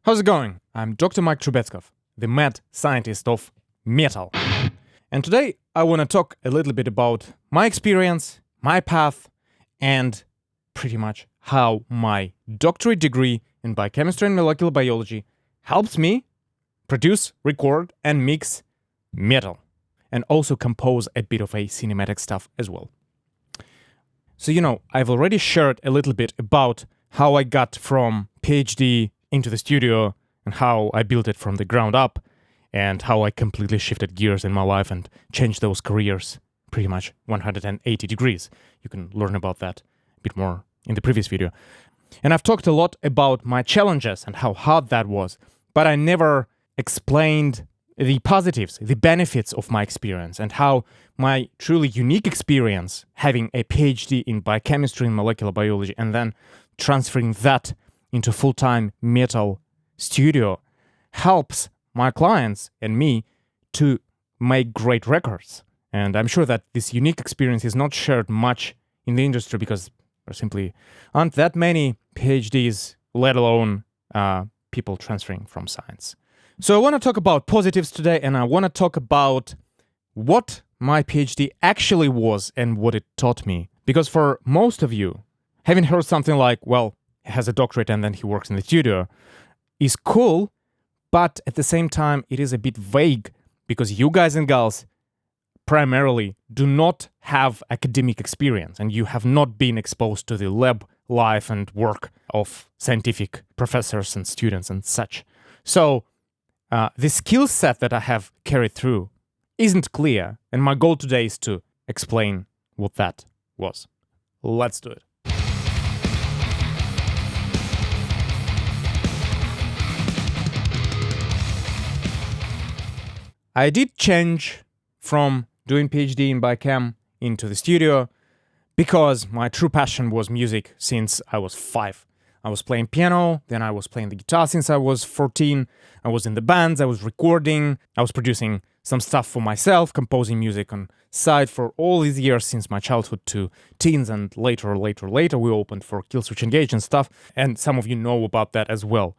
How's it going? I'm Dr. Mike Trubetskov, the mad scientist of metal. And today I want to talk a little bit about my experience, my path, and pretty much how my doctorate degree in Biochemistry and Molecular Biology helps me produce, record, and mix metal, and also compose a bit of a cinematic stuff as well. So, I've already shared a little bit about how I got from PhD into the studio and how I built it from the ground up and how I completely shifted gears in my life and changed those careers pretty much 180 degrees. You can learn about that a bit more in the previous video. And I've talked a lot about my challenges and how hard that was, but I never explained the positives, the benefits of my experience, and how my truly unique experience, having a PhD in biochemistry and molecular biology, and then transferring that into full-time metal studio, helps my clients and me to make great records. And I'm sure that this unique experience is not shared much in the industry because there simply aren't that many PhDs, let alone people transferring from science. So I want to talk about positives today, and I want to talk about what my PhD actually was and what it taught me. Because for most of you, having heard something like, well, he has a doctorate and then he works in the studio, is cool, but at the same time, it is a bit vague because you guys and gals primarily do not have academic experience and you have not been exposed to the lab life and work of scientific professors and students and such. So the skill set that I have carried through isn't clear, and my goal today is to explain what that was. Let's do it. I did change from doing PhD in biochem into the studio because my true passion was music since I was 5. I was playing piano, then I was playing the guitar since I was 14. I was in the bands, I was recording, I was producing some stuff for myself, composing music on side for all these years since my childhood to teens, and later we opened for Killswitch Engage and stuff, and some of you know about that as well.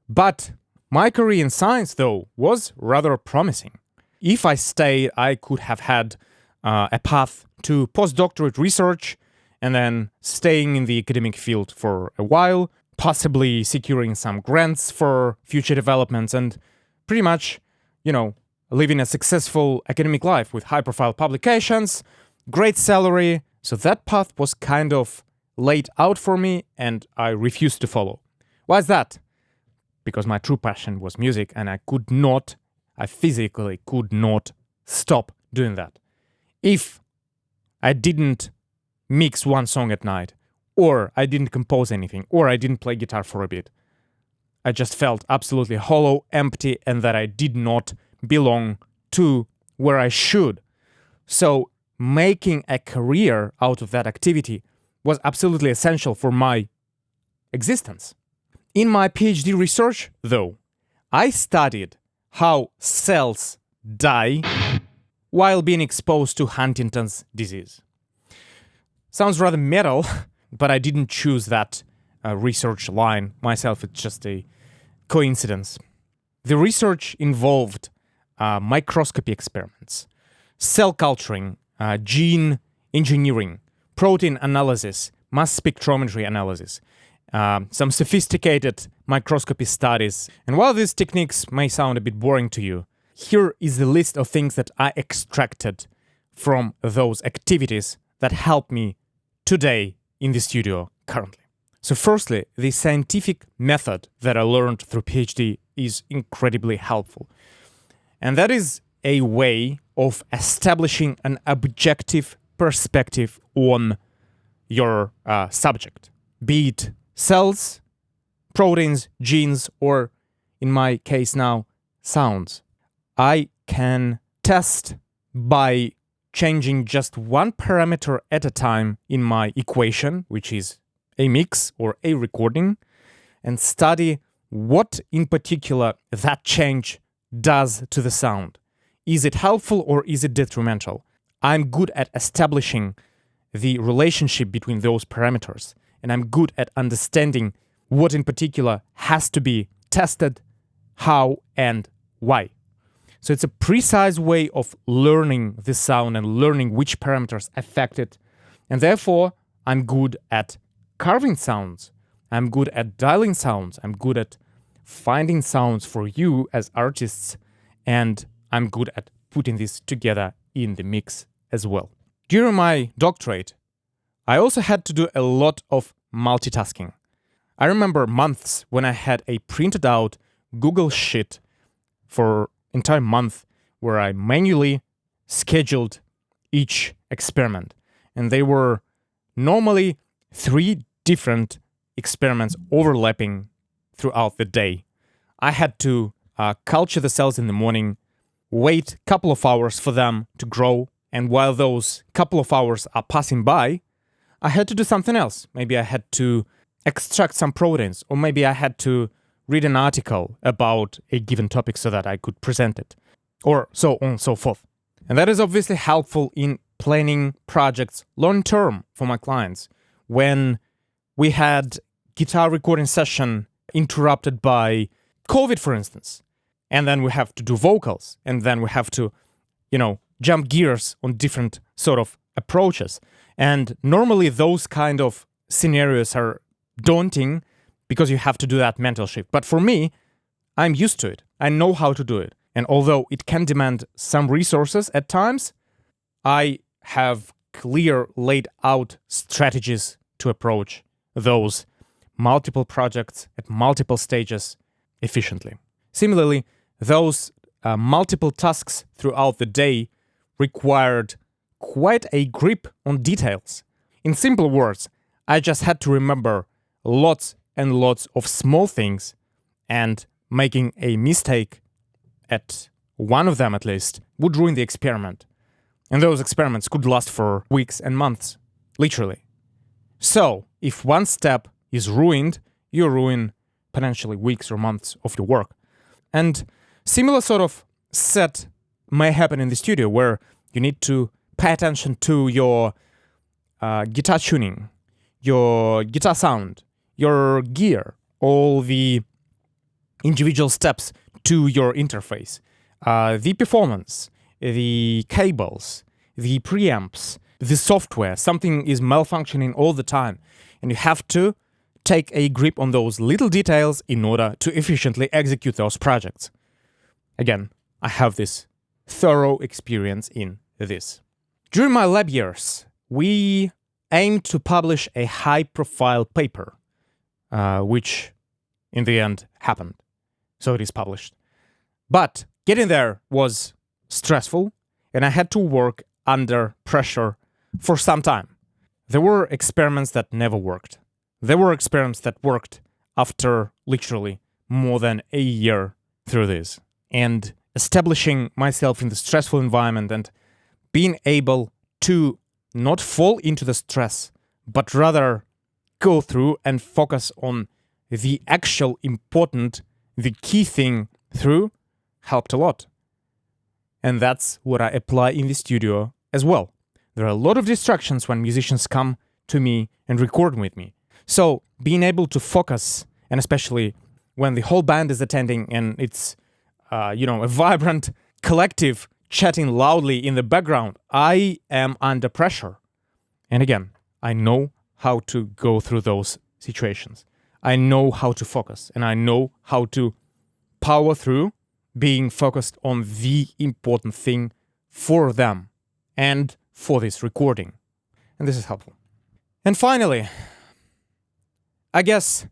But my career in science, though, was rather promising. If I stayed, I could have had a path to postdoctorate research and then staying in the academic field for a while, possibly securing some grants for future developments, and pretty much, living a successful academic life with high-profile publications, great salary. So that path was kind of laid out for me, and I refused to follow. Why is that? Because my true passion was music, and I physically could not stop doing that. If I didn't mix one song at night, or I didn't compose anything, or I didn't play guitar for a bit, I just felt absolutely hollow, empty, and that I did not belong to where I should. So making a career out of that activity was absolutely essential for my existence. In my PhD research, though, I studied how cells die while being exposed to Huntington's disease. Sounds rather metal, but I didn't choose that research line myself. It's just a coincidence. The research involved microscopy experiments, cell culturing, gene engineering, protein analysis, mass spectrometry analysis, some sophisticated microscopy studies. And while these techniques may sound a bit boring to you, here is the list of things that I extracted from those activities that help me today in the studio currently. So firstly, the scientific method that I learned through PhD is incredibly helpful. And that is a way of establishing an objective perspective on your subject, be it cells, proteins, genes, or in my case now, sounds. I can test by changing just one parameter at a time in my equation, which is a mix or a recording, and study what in particular that change does to the sound. Is it helpful or is it detrimental? I'm good at establishing the relationship between those parameters, and I'm good at understanding what in particular has to be tested, how and why. So it's a precise way of learning the sound and learning which parameters affect it. And therefore, I'm good at carving sounds. I'm good at dialing sounds. I'm good at finding sounds for you as artists. And I'm good at putting this together in the mix as well. During my doctorate, I also had to do a lot of multitasking. I remember months when I had a printed out Google Sheet for entire month where I manually scheduled each experiment. And they were normally 3 different experiments overlapping throughout the day. I had to culture the cells in the morning, wait a couple of hours for them to grow, and while those couple of hours are passing by, I had to do something else. Maybe I had to extract some proteins, or maybe I had to read an article about a given topic so that I could present it, or so on and so forth. And that is obviously helpful in planning projects long-term for my clients. When we had guitar recording session interrupted by COVID, for instance, and then we have to do vocals, and then we have to, jump gears on different sort of approaches. And normally those kind of scenarios are daunting because you have to do that mental shift. But for me, I'm used to it. I know how to do it. And although it can demand some resources at times, I have clear laid out strategies to approach those multiple projects at multiple stages efficiently. Similarly, those multiple tasks throughout the day required quite a grip on details. In simple words, I just had to remember lots and lots of small things, and making a mistake at one of them at least would ruin the experiment. And those experiments could last for weeks and months, literally. So, if one step is ruined, you ruin potentially weeks or months of your work. And similar sort of set may happen in the studio, where you need to pay attention to your guitar tuning, your guitar sound, your gear, all the individual steps to your interface, the performance, the cables, the preamps, the software. Something is malfunctioning all the time, and you have to take a grip on those little details in order to efficiently execute those projects. Again, I have this thorough experience in this. During my lab years, we aimed to publish a high-profile paper, which in the end happened. So it is published. But getting there was stressful, and I had to work under pressure for some time. There were experiments that never worked. There were experiments that worked after literally more than a year through this. And establishing myself in the stressful environment and being able to not fall into the stress, but rather go through and focus on the actual important, the key thing through, helped a lot. And that's what I apply in the studio as well. There are a lot of distractions when musicians come to me and record with me. So being able to focus, and especially when the whole band is attending and it's a vibrant collective chatting loudly in the background, I am under pressure. And again, I know how to go through those situations. I know how to focus, and I know how to power through being focused on the important thing for them and for this recording. And this is helpful. And finally, I guess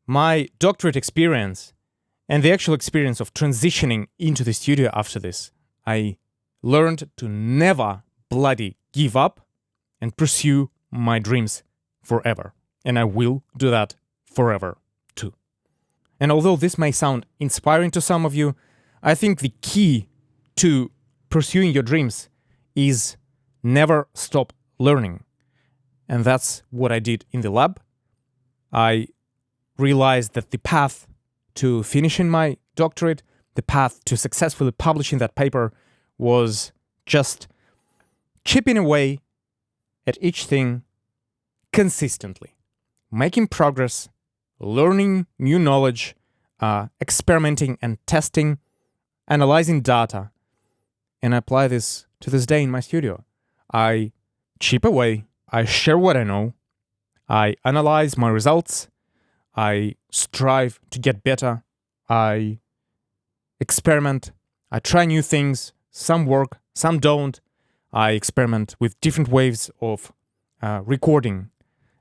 my doctorate experience and the actual experience of transitioning into the studio after this, I learned to never bloody give up and pursue my dreams forever. And I will do that forever too. And although this may sound inspiring to some of you, I think the key to pursuing your dreams is never stop learning. And that's what I did in the lab. I realized that the path to finishing my doctorate, the path to successfully publishing that paper, was just chipping away at each thing consistently, making progress, learning new knowledge, experimenting and testing, analyzing data, and I apply this to this day in my studio. I chip away, I share what I know, I analyze my results, I strive to get better, I experiment, I try new things, some work, some don't. I experiment with different ways of recording,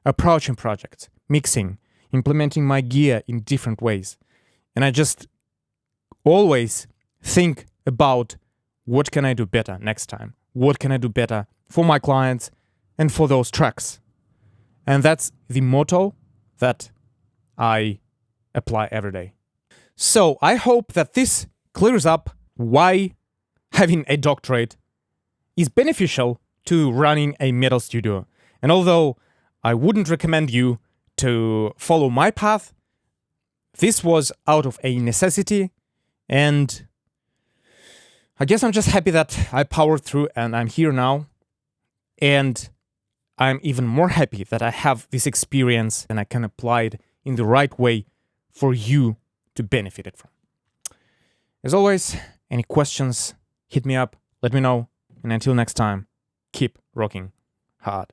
approaching projects, mixing, implementing my gear in different ways. And I just always think about what can I do better next time? What can I do better for my clients and for those tracks? And that's the motto that I apply every day. So I hope that this clears up why having a doctorate is beneficial to running a metal studio. And although I wouldn't recommend you to follow my path, this was out of a necessity, and I guess I'm just happy that I powered through and I'm here now. And I'm even more happy that I have this experience and I can apply it in the right way for you to benefit it from. As always, any questions, hit me up, let me know. And until next time, keep rocking hard.